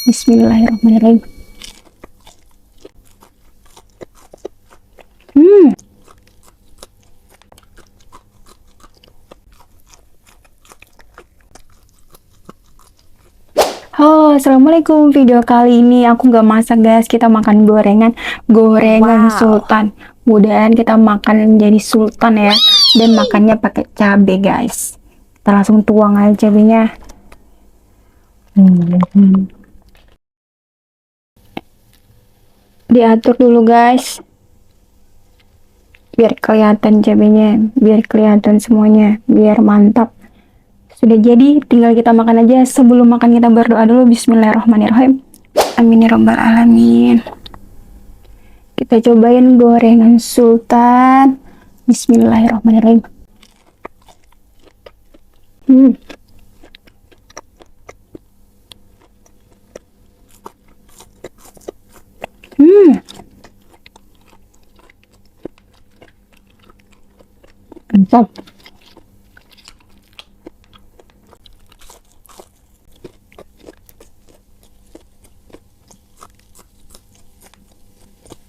Bismillahirrahmanirrahim. Hmm. Halo, assalamualaikum. Video kali ini aku nggak masak guys. Kita makan gorengan sultan. Mudahan kita makan jadi sultan ya. Dan makannya pakai cabe guys. Kita langsung tuang aja cabenya. Diatur dulu guys. Biar kelihatan cabenya, biar kelihatan semuanya, biar mantap. Sudah jadi, tinggal kita makan aja. Sebelum makan kita berdoa dulu. Bismillahirrahmanirrahim. Amin ya rabbal alamin. Kita cobain gorengan sultan. Bismillahirrahmanirrahim. Hmm. Mantap.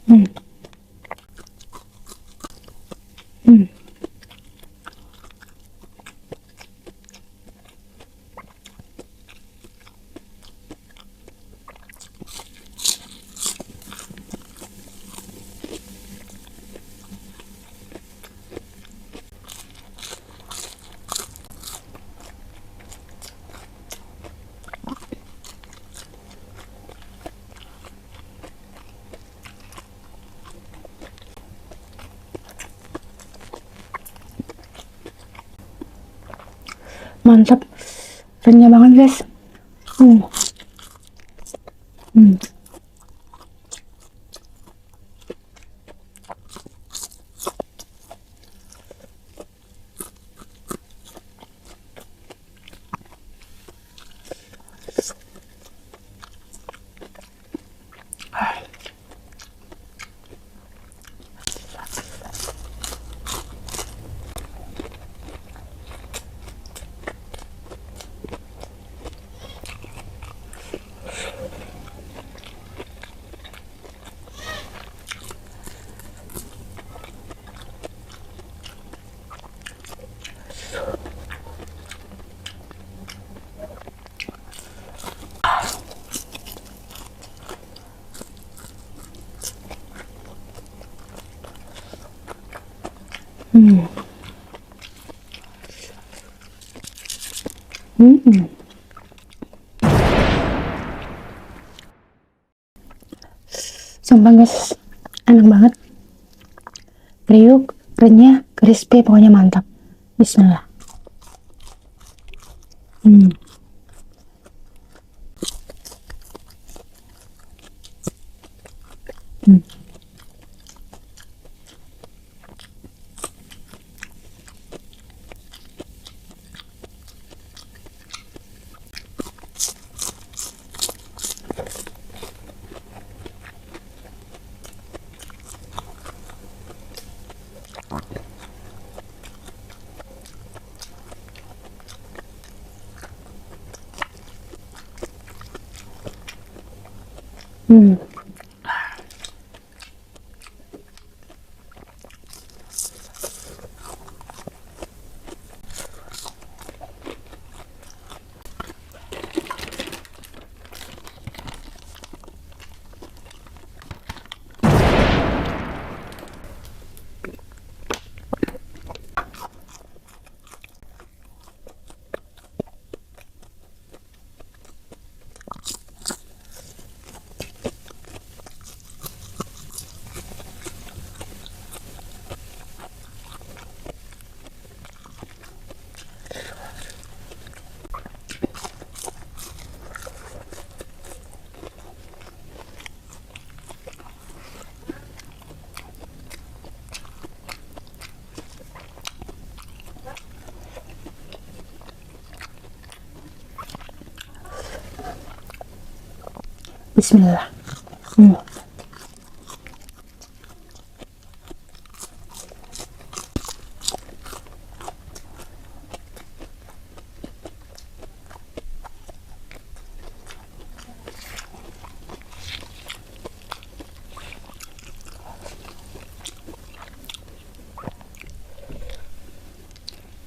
Hmm. Hmm. Mantap, renyah banget guys. Hmm. Hmm. Hmm. Hmm. Sumpah guys, enak banget. Kriuk, renyah, crispy, pokoknya mantap. Bismillah. Hmm. Hmm. Hmm. Bismillah. Hmm.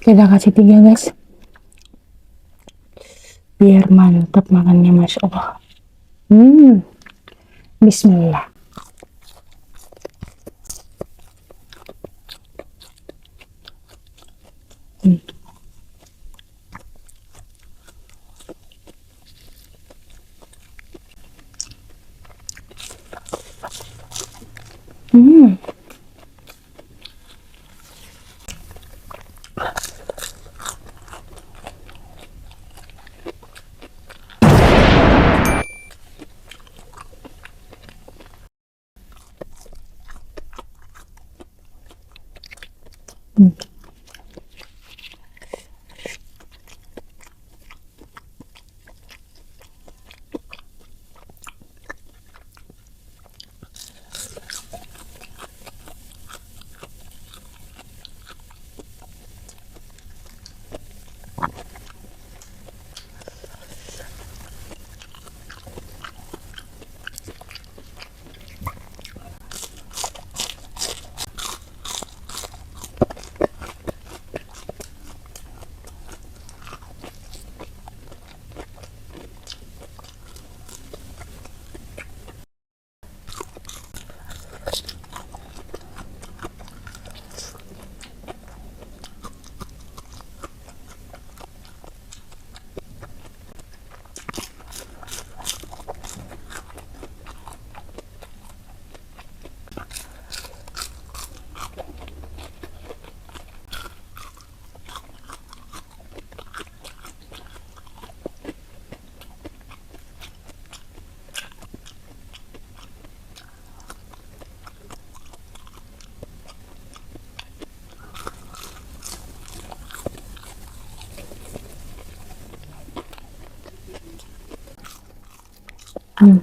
Kita kasih 3 guys, biar mantap makannya, Masya Allah. Bismillah. Hmm. Hmm. Hmm. Hmm.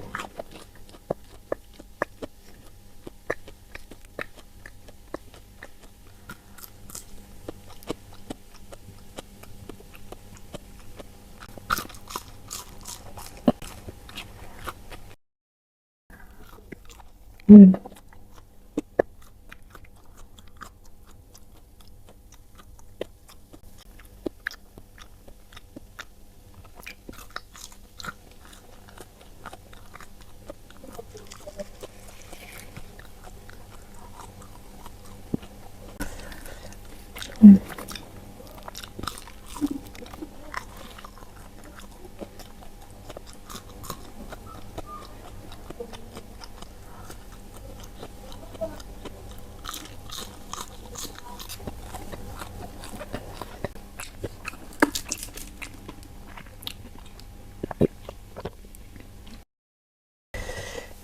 Hmm.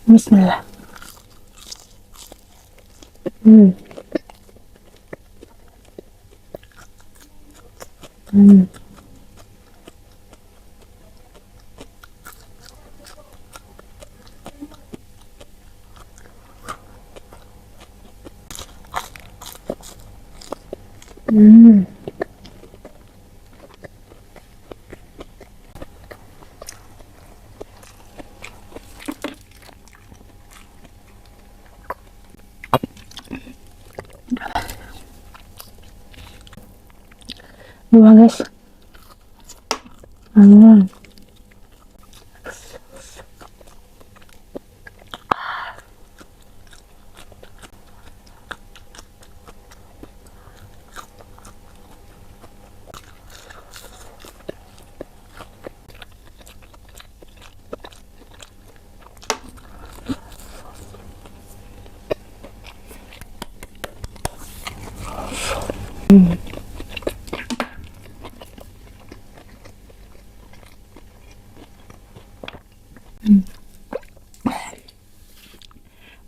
Bismillah. Hmm. Hmm. Hmm. Dua guys. Hmm.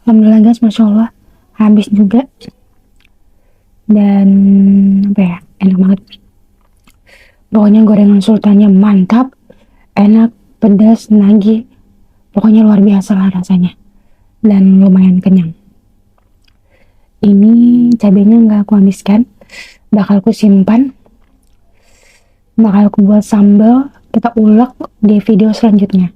Alhamdulillah guys, Masya Allah, habis juga. Dan apa ya, enak banget. Pokoknya gorengan sultannya mantap, enak, pedas, nagih. Pokoknya luar biasa lah rasanya. Dan lumayan kenyang. Ini cabenya nggak aku habiskan, bakal aku simpan, bakal aku buat sambal, kita ulek di video selanjutnya.